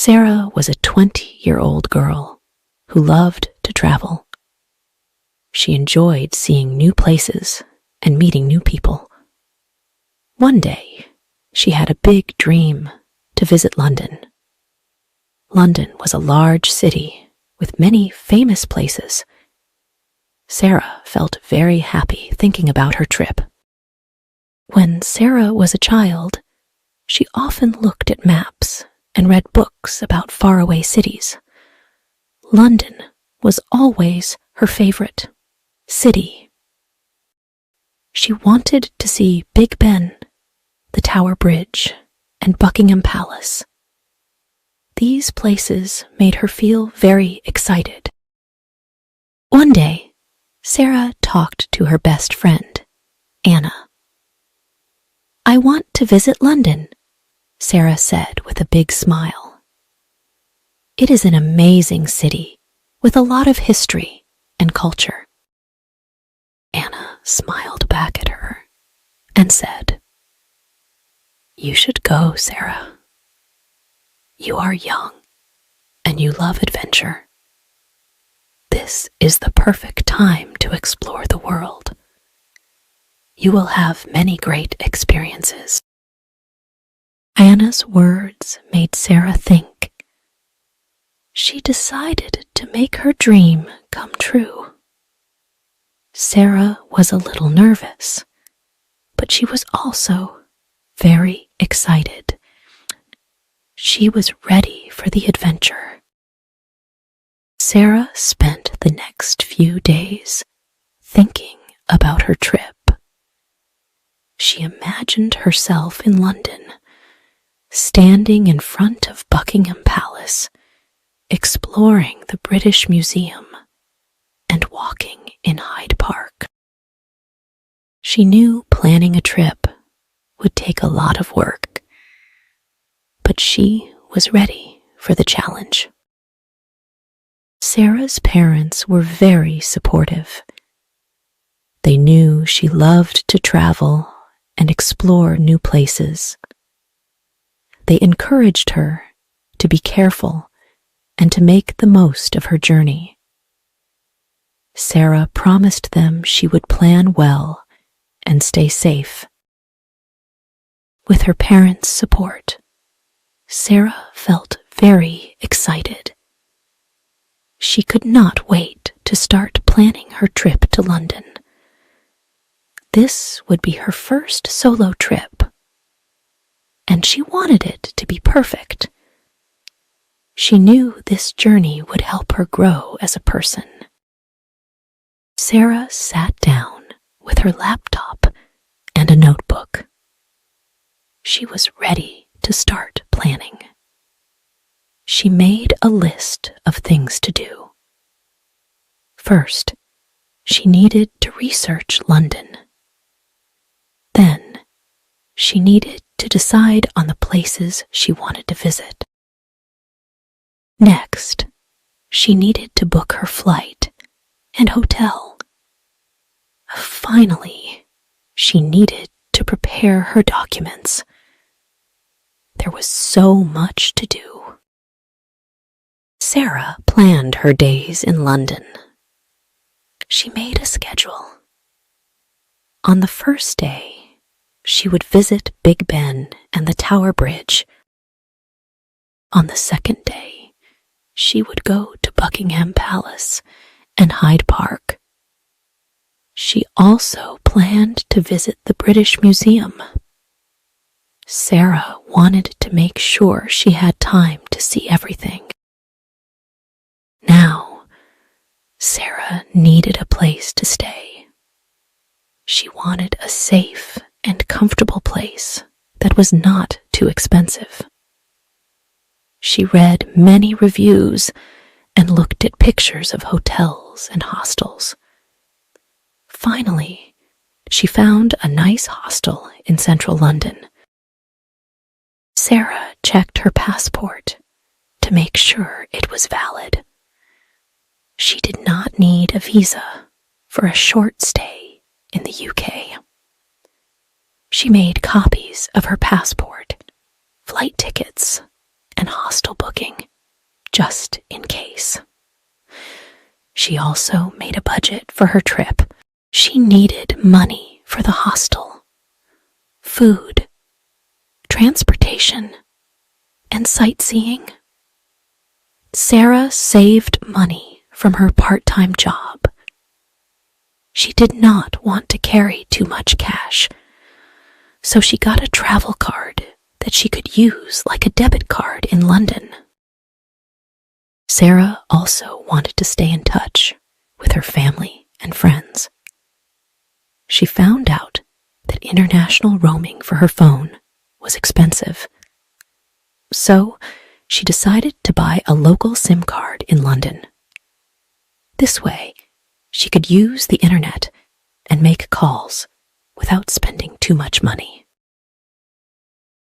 Sara was a 20-year-old girl who loved to travel. She enjoyed seeing new places and meeting new people. One day, she had a big dream to visit London. London was a large city with many famous places. Sara felt very happy thinking about her trip. When Sara was a child, she often looked at maps and read books about faraway cities. London was always her favorite city. She wanted to see Big Ben, the Tower Bridge, and Buckingham Palace. These places made her feel very excited. One day, Sara talked to her best friend, Anna. "I want to visit London," Sara said with a big smile. "It is an amazing city with a lot of history and culture." Anna smiled back at her and said, "You should go, Sara. You are young and you love adventure. This is the perfect time to explore the world. You will have many great experiences." Anna's words made Sara think. She decided to make her dream come true. Sara was a little nervous, but she was also very excited. She was ready for the adventure. Sara spent the next few days thinking about her trip. She imagined herself in London, standing in front of Buckingham Palace, exploring the British Museum, and walking in Hyde Park. She knew planning a trip would take a lot of work, but she was ready for the challenge. Sara's parents were very supportive. They knew she loved to travel and explore new places. They encouraged her to be careful and to make the most of her journey. Sara promised them she would plan well and stay safe. With her parents' support, Sara felt very excited. She could not wait to start planning her trip to London. This would be her first solo trip, and she wanted it to be perfect. She knew this journey would help her grow as a person. Sara sat down with her laptop and a notebook. She was ready to start planning. She made a list of things to do. First, she needed to research London. Then, she needed to decide on the places she wanted to visit. Next, she needed to book her flight and hotel. Finally, she needed to prepare her documents. There was so much to do. Sara planned her days in London. She made a schedule. On the first day, she would visit Big Ben and the Tower Bridge. On the second day, she would go to Buckingham Palace and Hyde Park. She also planned to visit the British Museum. Sara wanted to make sure she had time to see everything. Now, Sara needed a place to stay. She wanted a safe and comfortable place that was not too expensive. She read many reviews and looked at pictures of hotels and hostels. Finally, she found a nice hostel in central London. Sara checked her passport to make sure it was valid. She did not need a visa for a short stay in the UK. She made copies of her passport, flight tickets, and hostel booking, just in case. She also made a budget for her trip. She needed money for the hostel, food, transportation, and sightseeing. Sara saved money from her part-time job. She did not want to carry too much cash, so she got a travel card that she could use like a debit card in London. Sara also wanted to stay in touch with her family and friends. She found out that international roaming for her phone was expensive, so she decided to buy a local SIM card in London. This way, she could use the internet and make calls without spending too much money.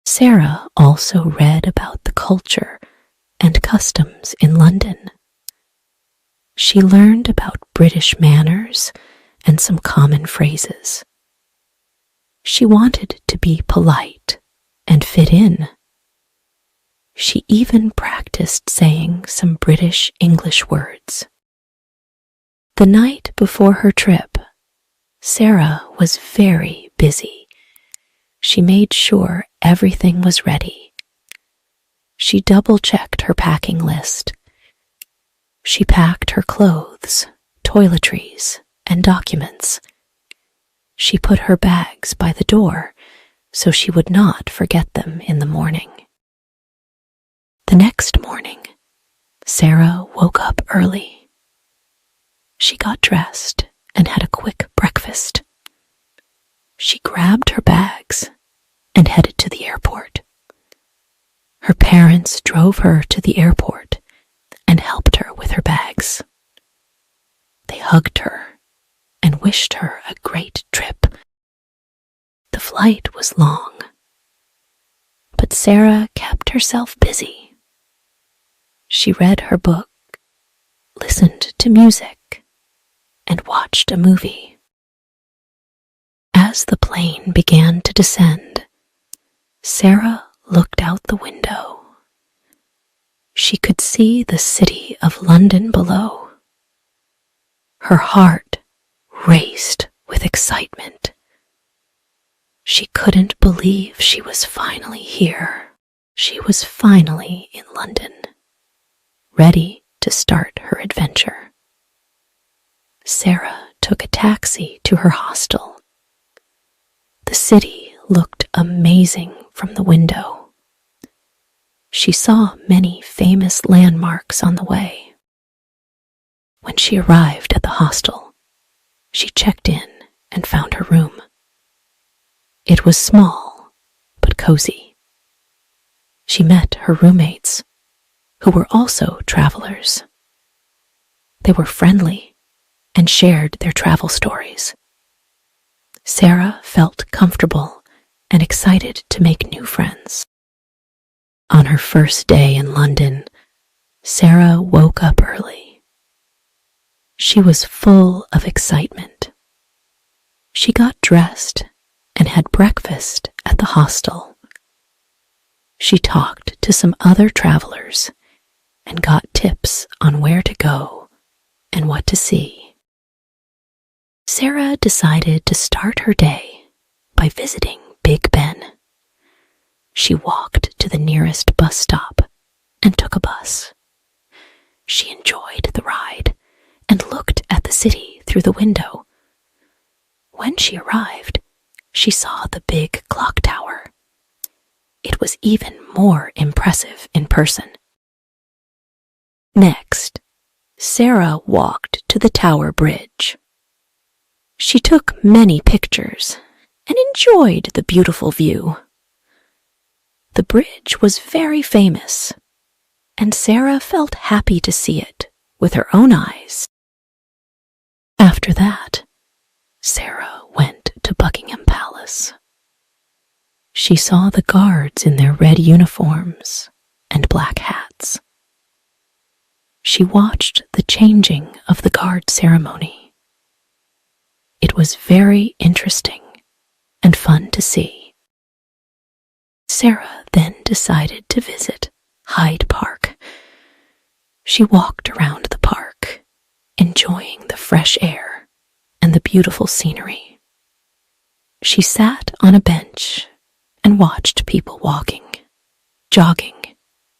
Sara also read about the culture and customs in London. She learned about British manners and some common phrases. She wanted to be polite and fit in. She even practiced saying some British English words. The night before her trip, Sara was very busy. She made sure everything was ready. She double-checked her packing list. She packed her clothes, toiletries, and documents. She put her bags by the door so she would not forget them in the morning. The next morning, Sara woke up early. She got dressed and had a quick breakfast. She grabbed her bags and headed to the airport. Her parents drove her to the airport and helped her with her bags. They hugged her and wished her a great trip. The flight was long, but Sara kept herself busy. She read her book, listened to music, and watched a movie. As the plane began to descend, Sara looked out the window. She could see the city of London below. Her heart raced with excitement. She couldn't believe she was finally here. She was finally in London, ready to start her adventure. Sara took a taxi to her hostel. The city looked amazing from the window. She saw many famous landmarks on the way. When she arrived at the hostel, she checked in and found her room. It was small, but cozy. She met her roommates, who were also travelers. They were friendly and shared their travel stories. Sara felt comfortable and excited to make new friends. On her first day in London, Sara woke up early. She was full of excitement. She got dressed and had breakfast at the hostel. She talked to some other travelers and got tips on where to go and what to see. Sara decided to start her day by visiting Big Ben. She walked to the nearest bus stop and took a bus. She enjoyed the ride and looked at the city through the window. When she arrived, she saw the big clock tower. It was even more impressive in person. Next, Sara walked to the tower bridge. She took many pictures and enjoyed the beautiful view. The bridge was very famous, and Sara felt happy to see it with her own eyes. After that, Sara went to Buckingham Palace. She saw the guards in their red uniforms and black hats. She watched the changing of the guard ceremony. It was very interesting and fun to see. Sara then decided to visit Hyde Park. She walked around the park, enjoying the fresh air and the beautiful scenery. She sat on a bench and watched people walking, jogging,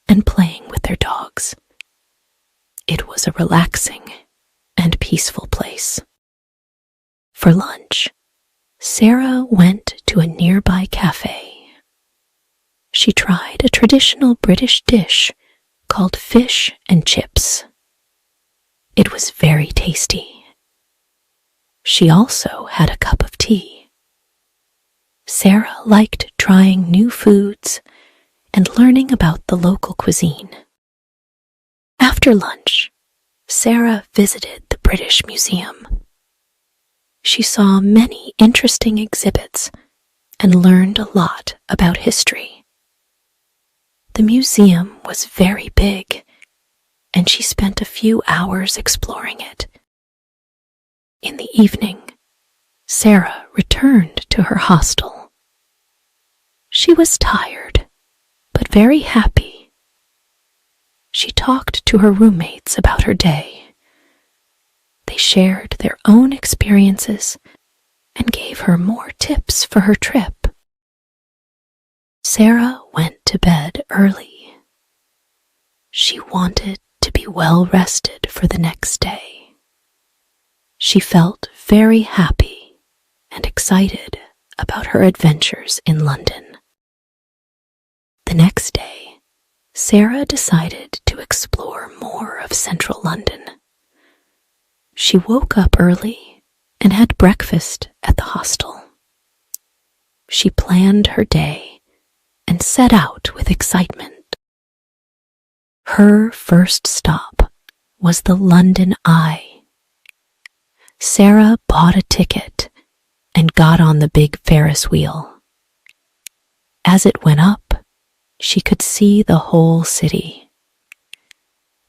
and playing with their dogs. It was a relaxing and peaceful place. For lunch, Sara went to a nearby cafe. She tried a traditional British dish called fish and chips. It was very tasty. She also had a cup of tea. Sara liked trying new foods and learning about the local cuisine. After lunch, Sara visited the British Museum. She saw many interesting exhibits and learned a lot about history. The museum was very big, and she spent a few hours exploring it. In the evening, Sara returned to her hostel. She was tired, but very happy. She talked to her roommates about her day. They shared their own experiences and gave her more tips for her trip. Sara went to bed early. She wanted to be well rested for the next day. She felt very happy and excited about her adventures in London. The next day, Sara decided to explore more of central London. She woke up early and had breakfast at the hostel. She planned her day and set out with excitement. Her first stop was the London Eye. Sara bought a ticket and got on the big Ferris wheel. As it went up, she could see the whole city.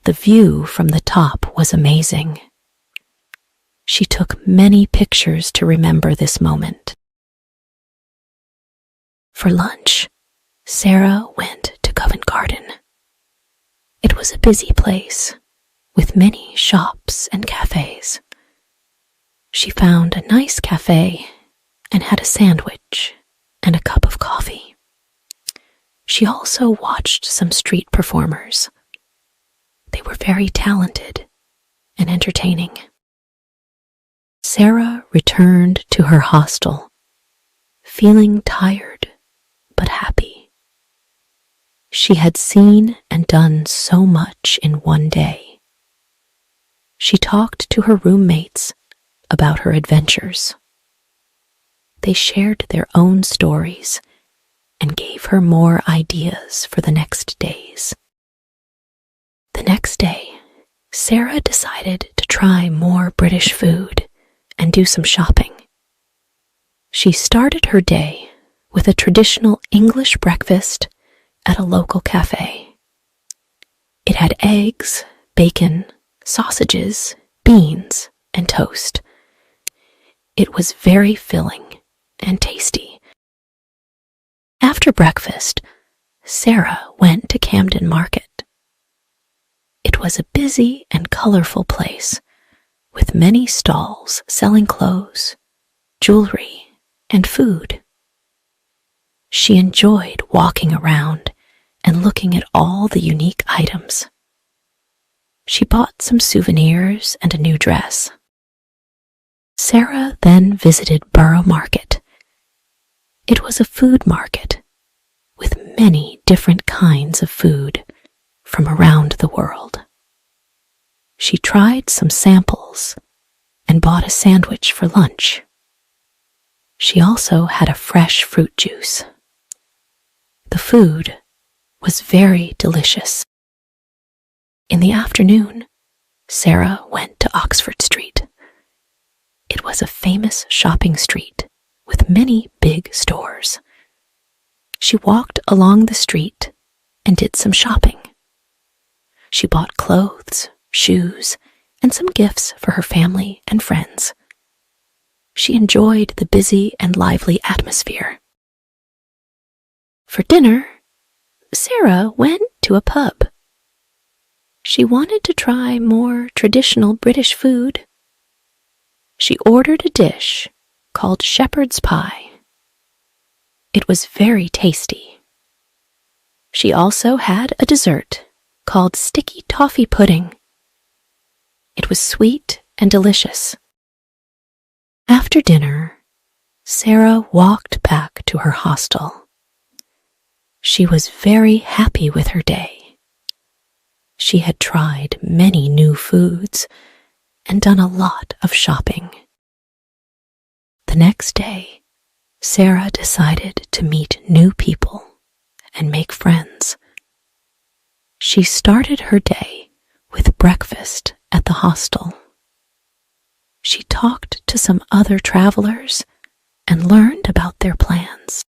The view from the top was amazing. She took many pictures to remember this moment. For lunch, Sara went to Covent Garden. It was a busy place, with many shops and cafes. She found a nice cafe and had a sandwich and a cup of coffee. She also watched some street performers. They were very talented and entertaining. Sara returned to her hostel, feeling tired but happy. She had seen and done so much in one day. She talked to her roommates about her adventures. They shared their own stories and gave her more ideas for the next days. The next day, Sara decided to try more British food and do some shopping. She started her day with a traditional English breakfast at a local cafe. It had eggs, bacon, sausages, beans, and toast. It was very filling and tasty. After breakfast, Sara went to Camden Market. It was a busy and colorful place with many stalls selling clothes, jewelry, and food. She enjoyed walking around and looking at all the unique items. She bought some souvenirs and a new dress. Sara then visited Borough Market. It was a food market with many different kinds of food from around the world. She tried some samples and bought a sandwich for lunch. She also had a fresh fruit juice. The food was very delicious. In the afternoon, Sara went to Oxford Street. It was a famous shopping street with many big stores. She walked along the street and did some shopping. She bought clothes, shoes, and some gifts for her family and friends. She enjoyed the busy and lively atmosphere. For dinner, Sara went to a pub. She wanted to try more traditional British food. She ordered a dish called shepherd's pie. It was very tasty. She also had a dessert called sticky toffee pudding. It was sweet and delicious. After dinner, Sara walked back to her hostel. She was very happy with her day. She had tried many new foods and done a lot of shopping. The next day, Sara decided to meet new people and make friends. She started her day with breakfast at the hostel. She talked to some other travelers and learned about their plans.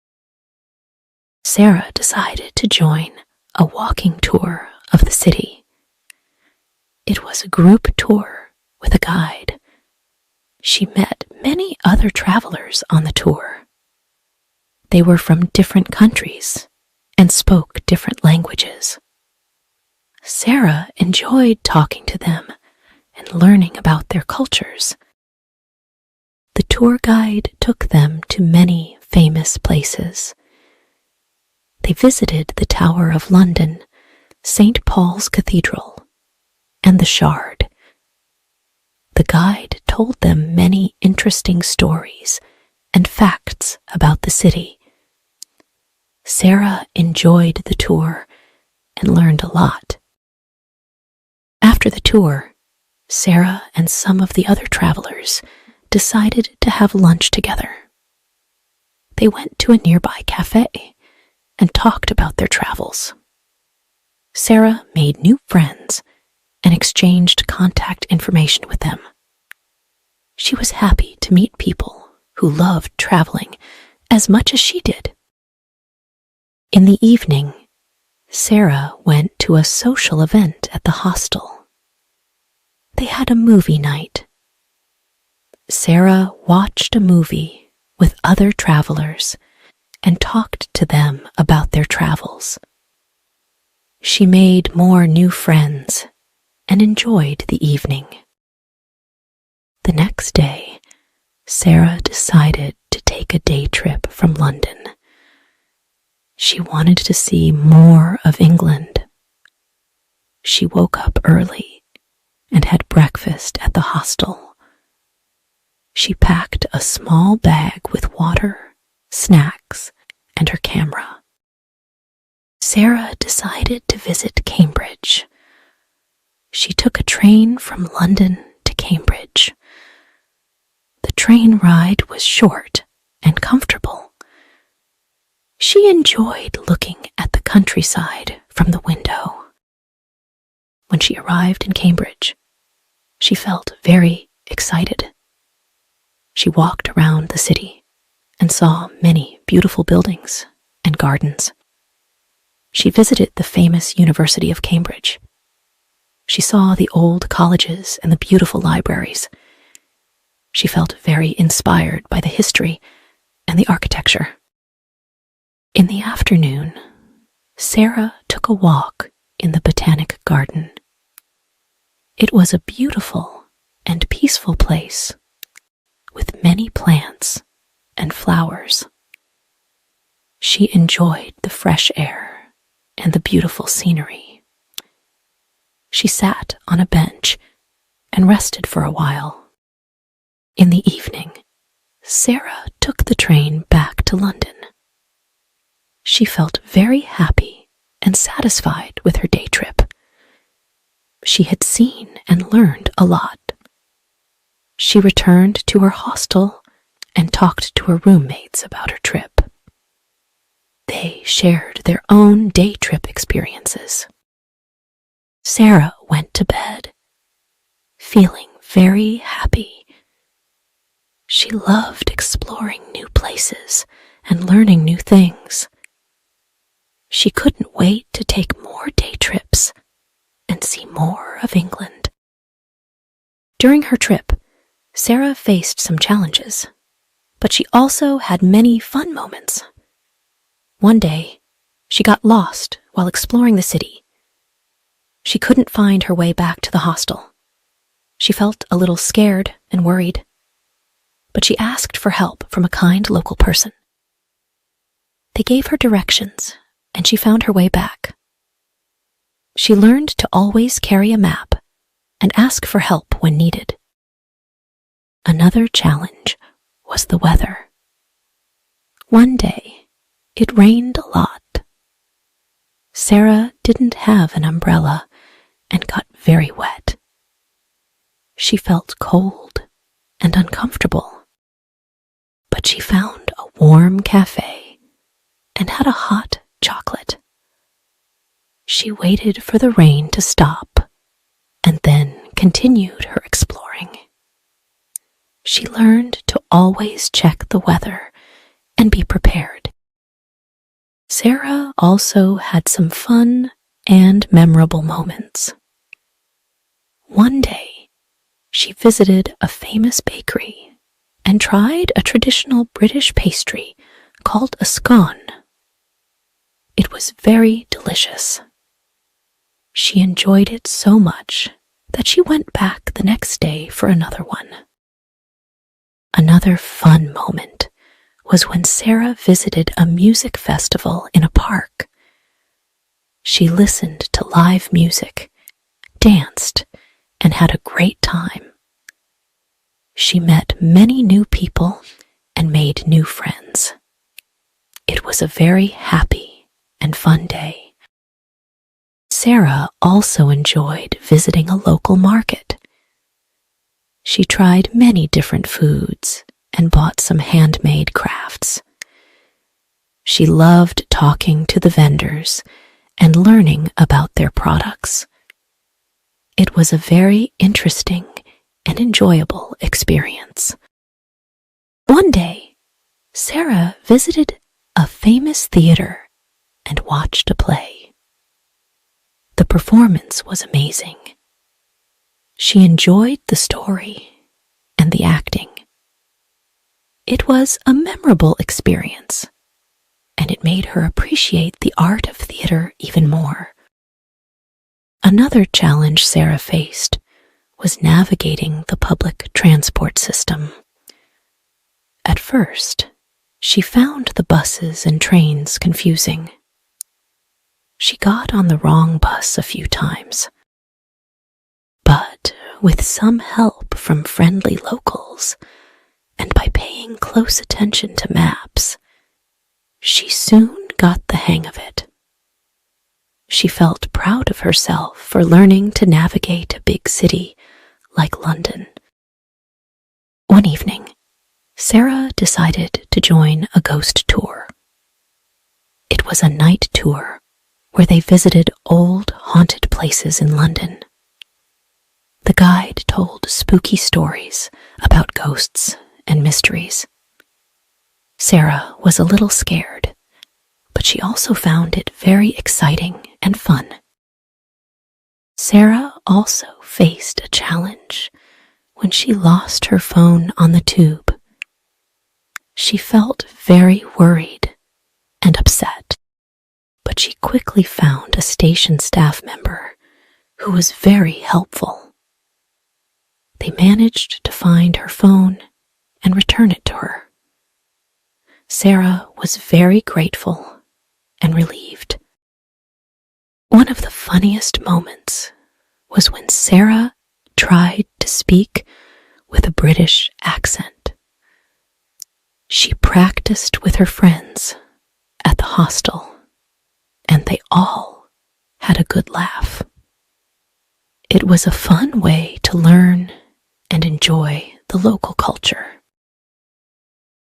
Sara decided to join a walking tour of the city. It was a group tour with a guide. She met many other travelers on the tour. They were from different countries and spoke different languages. Sara enjoyed talking to them and learning about their cultures. The tour guide took them to many famous places. They visited the Tower of London, St. Paul's Cathedral, and the Shard. The guide told them many interesting stories and facts about the city. Sara enjoyed the tour and learned a lot. After the tour, Sara and some of the other travelers decided to have lunch together. They went to a nearby cafe and talked about their travels. Sara made new friends and exchanged contact information with them. She was happy to meet people who loved traveling as much as she did. In the evening, Sara went to a social event at the hostel. They had a movie night. Sara watched a movie with other travelers and talked to them about their travels. She made more new friends and enjoyed the evening. The next day, Sara decided to take a day trip from London. She wanted to see more of England. She woke up early and had breakfast at the hostel. She packed a small bag with water, snacks, and her camera. Sara decided to visit Cambridge. She took a train from London to Cambridge. The train ride was short and comfortable. She enjoyed looking at the countryside from the window. When she arrived in Cambridge, she felt very excited. She walked around the city and saw many beautiful buildings and gardens. She visited the famous University of Cambridge. She saw the old colleges and the beautiful libraries. She felt very inspired by the history and the architecture. In the afternoon, Sara took a walk in the Botanic Garden. It was a beautiful and peaceful place with many plants and flowers. She enjoyed the fresh air and the beautiful scenery. She sat on a bench and rested for a while. In the evening, Sara took the train back to London. She felt very happy and satisfied with her day trip. She had seen and learned a lot. She returned to her hostel and talked to her roommates about her trip. They shared their own day trip experiences. Sara went to bed, feeling very happy. She loved exploring new places and learning new things. She couldn't wait to take more day trips and see more of England. During her trip, Sara faced some challenges, but she also had many fun moments. One day, she got lost while exploring the city She couldn't find her way back to the hostel. She felt a little scared and worried, but she asked for help from a kind local person. They gave her directions, and she found her way back. She learned to always carry a map and ask for help when needed. Another challenge was the weather. One day, it rained a lot. Sara didn't have an umbrella and got very wet. She felt cold and uncomfortable, but she found a warm cafe and had a hot chocolate. She waited for the rain to stop and then continued her exploring. She learned to always check the weather and be prepared. Sara also had some fun and memorable moments. One day, she visited a famous bakery and tried a traditional British pastry called a scone. It was very delicious. She enjoyed it so much that she went back the next day for another one. Another fun moment was when Sara visited a music festival in a park. She listened to live music, danced, and had a great time. She met many new people and made new friends. It was a very happy and fun day. Sara also enjoyed visiting a local market. She tried many different foods and bought some handmade crafts. She loved talking to the vendors and learning about their products. It was a very interesting and enjoyable experience. One day, Sara visited a famous theater and watched a play. The performance was amazing. She enjoyed the story and the acting. It was a memorable experience, and it made her appreciate the art of theater even more. Another challenge Sara faced was navigating the public transport system. At first, she found the buses and trains confusing. She got on the wrong bus a few times. But with some help from friendly locals, and by paying close attention to maps, she soon got the hang of it. She felt proud of herself for learning to navigate a big city like London. One evening, Sara decided to join a ghost tour. It was a night tour where they visited old haunted places in London. The guide told spooky stories about ghosts and mysteries. Sara was a little scared, but she also found it very exciting and fun. Sara also faced a challenge when she lost her phone on the tube. She felt very worried and upset, but she quickly found a station staff member who was very helpful. They managed to find her phone and return it to her. Sara was very grateful and relieved. One of the funniest moments was when Sara tried to speak with a British accent. She practiced with her friends at the hostel, and they all had a good laugh. It was a fun way to learn and enjoy the local culture.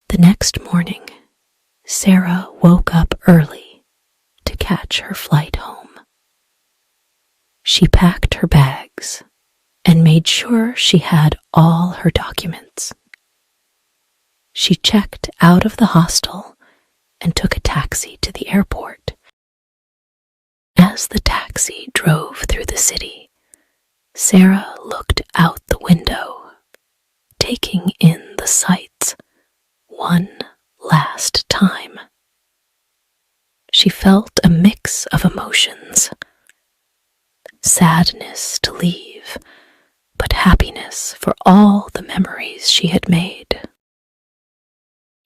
The next morning, Sara woke up early to catch her flight home. She packed her bags and made sure she had all her documents. She checked out of the hostel and took a taxi to the airport. As the taxi drove through the city, Sara looked out the window, taking in the sights one last time. She felt a mix of emotions. sadness to leave, but happiness for all the memories she had made.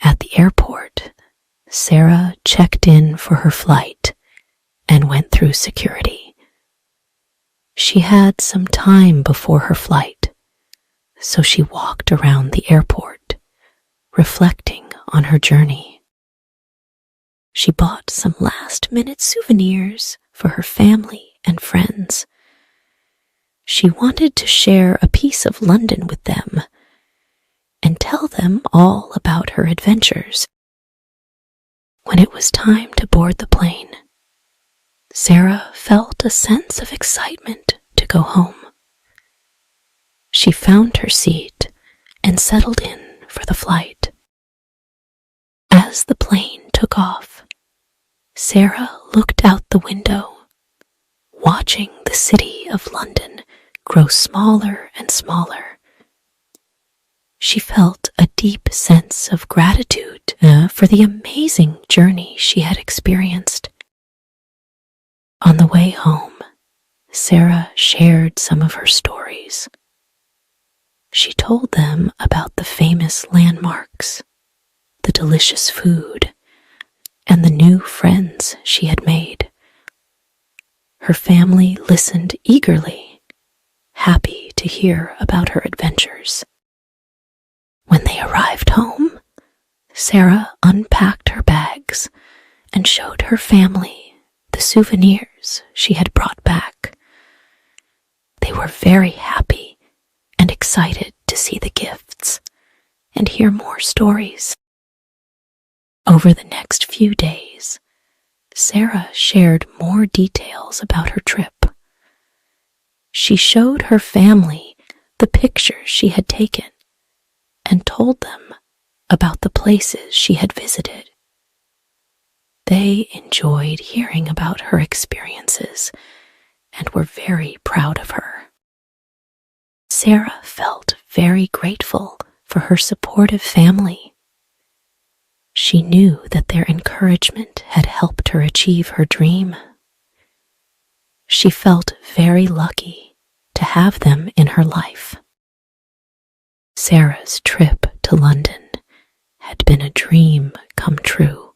At the airport, Sara checked in for her flight and went through security. She had some time before her flight, so she walked around the airport, reflecting on her journey. She bought some last-minute souvenirs for her family and friends. She wanted to share a piece of London with them and tell them all about her adventures. When it was time to board the plane, Sara felt a sense of excitement to go home. She found her seat and settled in for the flight. As the plane took off, Sara looked out the window, watching the city of London grow smaller and smaller. She felt a deep sense of gratitude for the amazing journey she had experienced. On the way home, Sara shared some of her stories. She told them about the famous landmarks, the delicious food, and the new friends she had made. Her family listened eagerly, happy to hear about her adventures. When they arrived home, Sara unpacked her bags and showed her family the souvenirs she had brought back. They were very happy and excited to see the gifts and hear more stories. Over the next few days, Sara shared more details about her trip. She showed her family the pictures she had taken and told them about the places she had visited. They enjoyed hearing about her experiences and were very proud of her. Sara felt very grateful for her supportive family. She knew that their encouragement had helped her achieve her dream. She felt very lucky to have them in her life. Sara's trip to London had been a dream come true.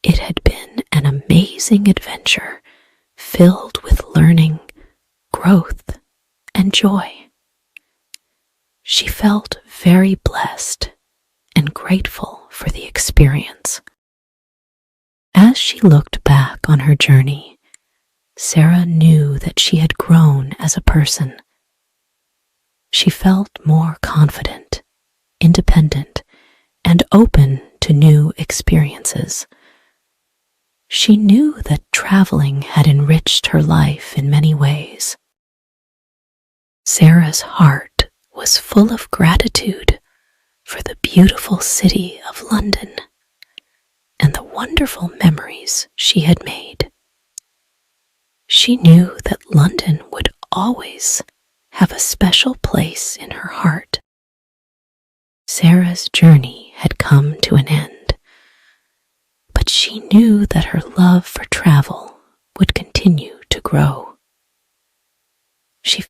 It had been an amazing adventure filled with learning, growth, and joy. She felt very blessed and grateful for the experience. As she looked back on her journey, Sara knew that she had grown as a person. She felt more confident, independent, and open to new experiences. She knew that traveling had enriched her life in many ways. Sara's heart was full of gratitude for the beautiful city of London and the wonderful memories she had made. She knew that London would always have a special place in her heart. Sara's journey had come to an end, but she knew that her love for travel would continue to grow.